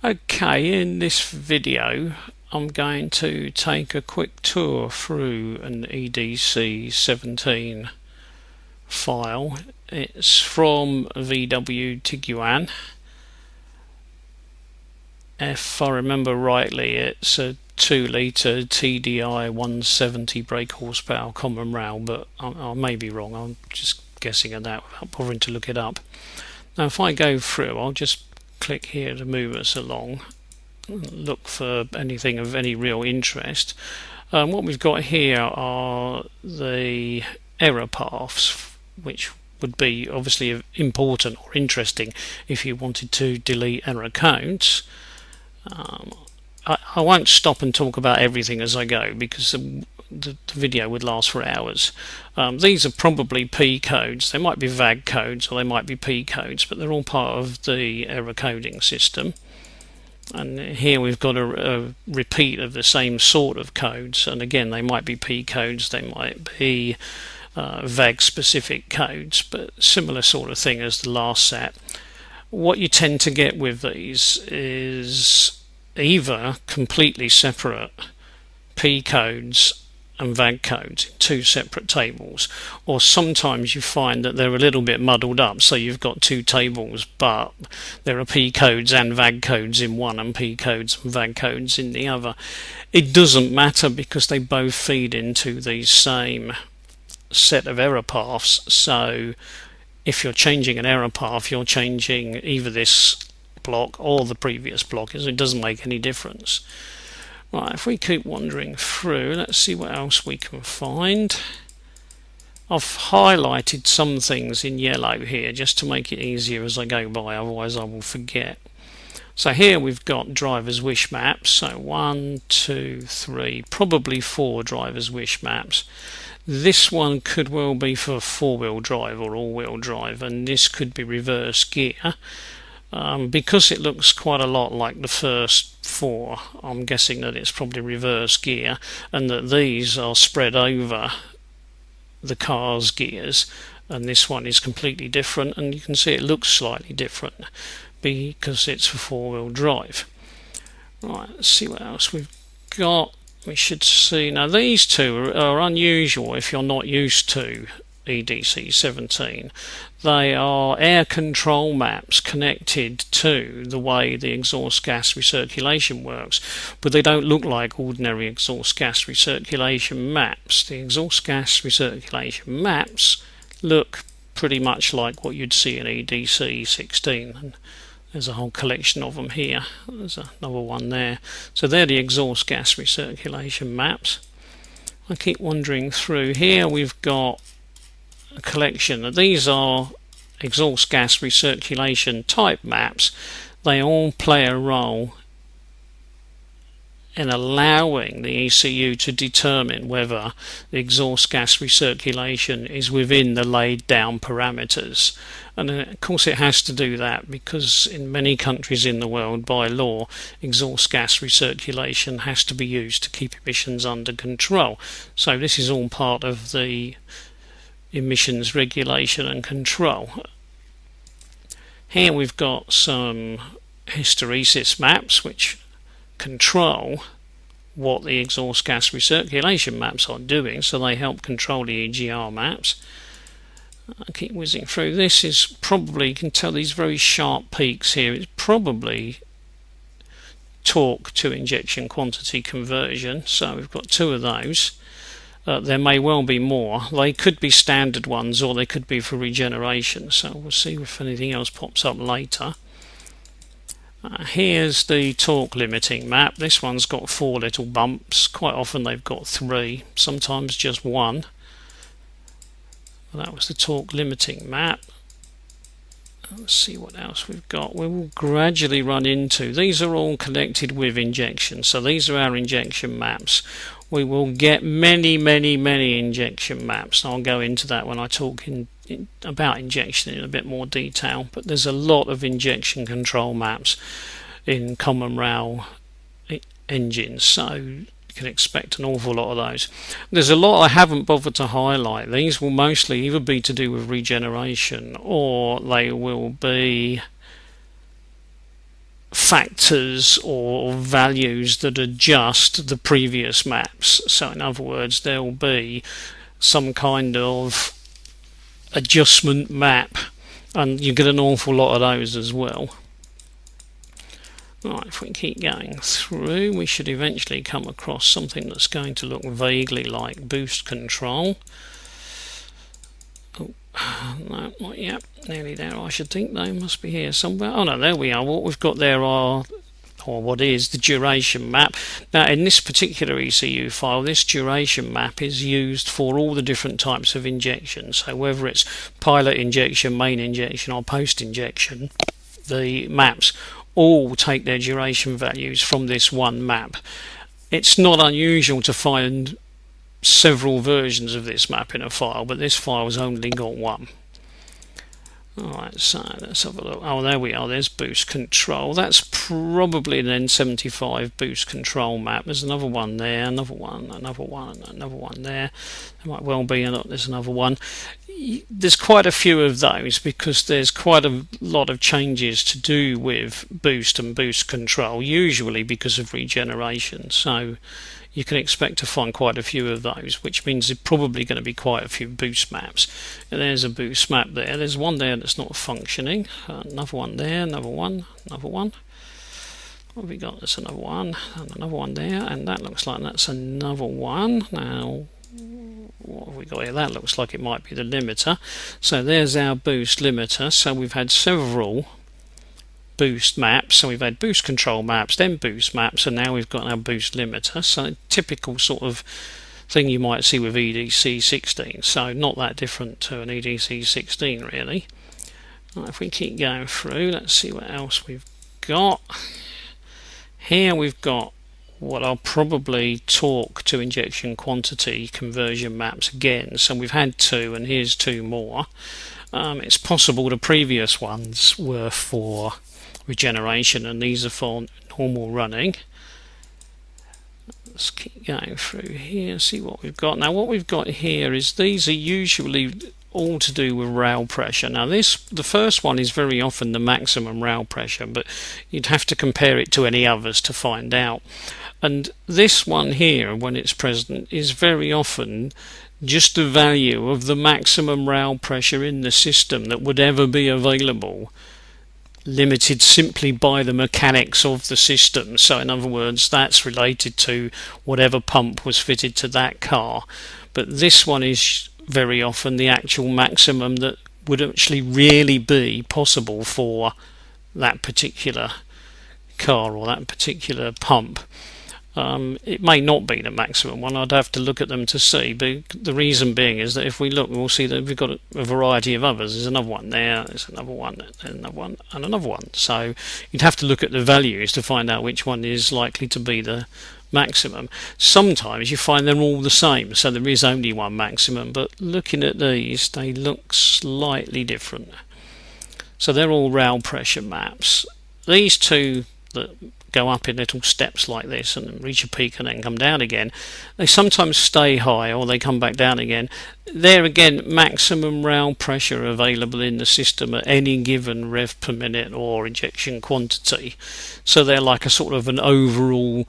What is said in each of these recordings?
Okay, in this video I'm going to take a quick tour through an EDC17 file. It's from VW Tiguan. If I remember rightly, it's a 2-litre TDI 170 brake horsepower common rail, but I may be wrong. I'm just guessing at that without bothering to look it up. Now if I go through, I'll just click here to move us along, look for anything of any real interest. What we've got here are the error paths, which would be obviously important or interesting if you wanted to delete error codes. I won't stop and talk about everything as I go because the video would last for hours. These are probably P codes. They might be VAG codes or they might be P codes, but they're all part of the error coding system. And here we've got a repeat of the same sort of codes, and again they might be P codes, they might be VAG specific codes, but similar sort of thing as the last set. What you tend to get with these is either completely separate P codes and VAG codes in two separate tables, or sometimes you find that they're a little bit muddled up, so you've got two tables but there are P codes and VAG codes in one and P codes and VAG codes in the other. It doesn't matter because they both feed into the same set of error paths, so if you're changing an error path, you're changing either this block or the previous block. It doesn't make any difference. Right, if we keep wandering through, let's see what else we can find. I've highlighted some things in yellow here just to make it easier as I go by, otherwise I will forget. So here we've got driver's wish maps, so 1, 2, 3, probably 4 driver's wish maps. This one could well be for four-wheel drive or all-wheel drive, and this could be reverse gear. Because it looks quite a lot like the first 4, I'm guessing that it's probably reverse gear, and that these are spread over the car's gears, and this one is completely different, and you can see it looks slightly different because it's for four-wheel drive. Right, let's see what else we've got. We should see, now these two are unusual if you're not used to EDC17. They are air control maps connected to the way the exhaust gas recirculation works, but they don't look like ordinary exhaust gas recirculation maps. The exhaust gas recirculation maps look pretty much like what you'd see in EDC16, and there's a whole collection of them here. There's another one there. So they're the exhaust gas recirculation maps. I keep wandering through here. We've got a collection. These are exhaust gas recirculation type maps. They all play a role in allowing the ECU to determine whether the exhaust gas recirculation is within the laid down parameters. And of course it has to do that because in many countries in the world, by law, exhaust gas recirculation has to be used to keep emissions under control. So this is all part of the emissions regulation and control. Here we've got some hysteresis maps which control what the exhaust gas recirculation maps are doing, so they help control the EGR maps. I keep whizzing through. This is probably, you can tell these very sharp peaks here, it's probably torque to injection quantity conversion, so we've got 2 of those. There may well be more. They could be standard ones or they could be for regeneration, so we'll see if anything else pops up later. Here's the torque limiting map. This one's got 4 little bumps. Quite often they've got 3, sometimes just 1. Well, that was the torque limiting map. Let's see what else we've got. We will gradually run into, these are all connected with injection, so these are our injection maps. We will get many injection maps. I'll go into that when I talk about injection in a bit more detail, but there's a lot of injection control maps in common rail engines, so you can expect an awful lot of those. There's a lot I haven't bothered to highlight. These will mostly either be to do with regeneration or they will be factors or values that adjust the previous maps. So in other words, there will be some kind of adjustment map, and you get an awful lot of those as well. Right, if we keep going through, we should eventually come across something that's going to look vaguely like boost control. Oh, no, not yet. Nearly there, I should think. They must be here somewhere. Oh no, there we are. What we've got there are, or what is, the duration map. Now in this particular ECU file, this duration map is used for all the different types of injections. So whether it's pilot injection, main injection or post injection, the maps all take their duration values from this one map. It's not unusual to find several versions of this map in a file, but this file's only got one. Alright, so let's have a look. Oh, there we are. There's boost control. That's probably an N75 boost control map. There's another one there, another one, another one, another one there. There might well be there's another one. There's quite a few of those because there's quite a lot of changes to do with boost and boost control, usually because of regeneration. So you can expect to find quite a few of those, which means there's probably going to be quite a few boost maps. And there's a boost map there. There's one there that's not functioning. Another one there, another one, another one. What have we got? There's another one, and another one there, and that looks like that's another one. Now, what have we got here? That looks like it might be the limiter. So there's our boost limiter. So we've had several boost maps. So we've had boost control maps, then boost maps, and now we've got our boost limiter. So typical sort of thing you might see with EDC17. So not that different to an EDC16 really. Right, if we keep going through, let's see what else we've got. Here we've got what I'll probably torque to injection quantity conversion maps again. So we've had two, and here's two more. It's possible the previous ones were for regeneration and these are for normal running. Let's keep going through here, see what we've got. Now what we've got here is these are usually all to do with rail pressure. Now the first one is very often the maximum rail pressure, but you'd have to compare it to any others to find out. And this one here, when it's present, is very often just the value of the maximum rail pressure in the system that would ever be available, limited simply by the mechanics of the system. So in other words, that's related to whatever pump was fitted to that car. But this one is very often the actual maximum that would actually really be possible for that particular car or that particular pump. It may not be the maximum one. I'd have to look at them to see, but the reason being is that if we look, we'll see that we've got a variety of others. There's another one there, there's another one, there's another one, and another one. So you'd have to look at the values to find out which one is likely to be the maximum. Sometimes you find they're all the same, so there is only one maximum, but looking at these, they look slightly different. So they're all rail pressure maps. These two that go up in little steps like this and reach a peak and then come down again, they sometimes stay high or they come back down again. There again, maximum rail pressure available in the system at any given rev per minute or injection quantity. So they're like a sort of an overall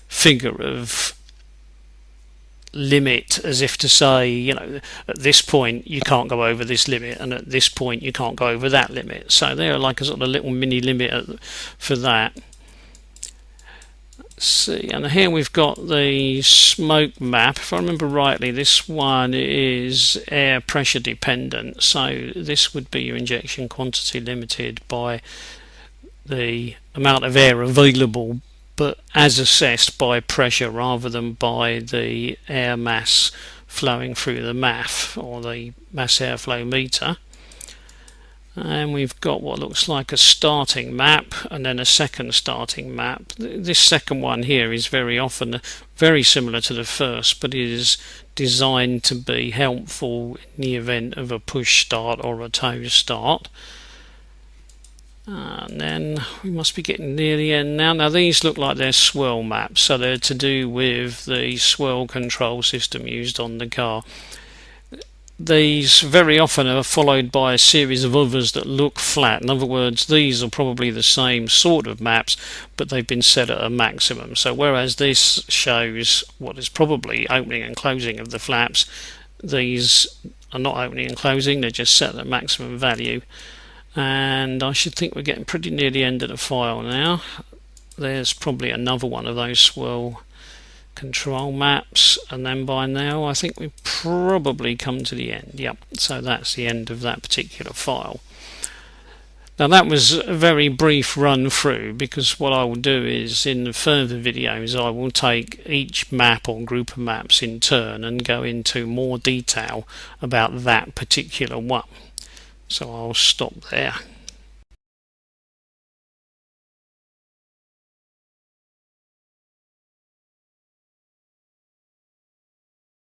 figure of limit, as if to say, you know, at this point you can't go over this limit and at this point you can't go over that limit. So they're like a sort of little mini limit for that. See, and here we've got the smoke map. If I remember rightly, this one is air pressure dependent, so this would be your injection quantity limited by the amount of air available, but as assessed by pressure rather than by the air mass flowing through the MAF or the mass airflow meter. And we've got what looks like a starting map and then a second starting map. This second one here is very often very similar to the first, but is designed to be helpful in the event of a push start or a tow start. And then we must be getting near the end now. Now these look like they're swirl maps, so they're to do with the swirl control system used on the car. these very often are followed by a series of others that look flat. In other words, these are probably the same sort of maps, but they've been set at a maximum. So whereas this shows what is probably opening and closing of the flaps, these are not opening and closing, they're just set at a maximum value. And I should think we're getting pretty near the end of the file now. There's probably another one of those swirl control maps, and then by now I think we've probably come to the end. Yep, so that's the end of that particular file. Now that was a very brief run through, because what I will do is in the further videos I will take each map or group of maps in turn and go into more detail about that particular one. So I'll stop there.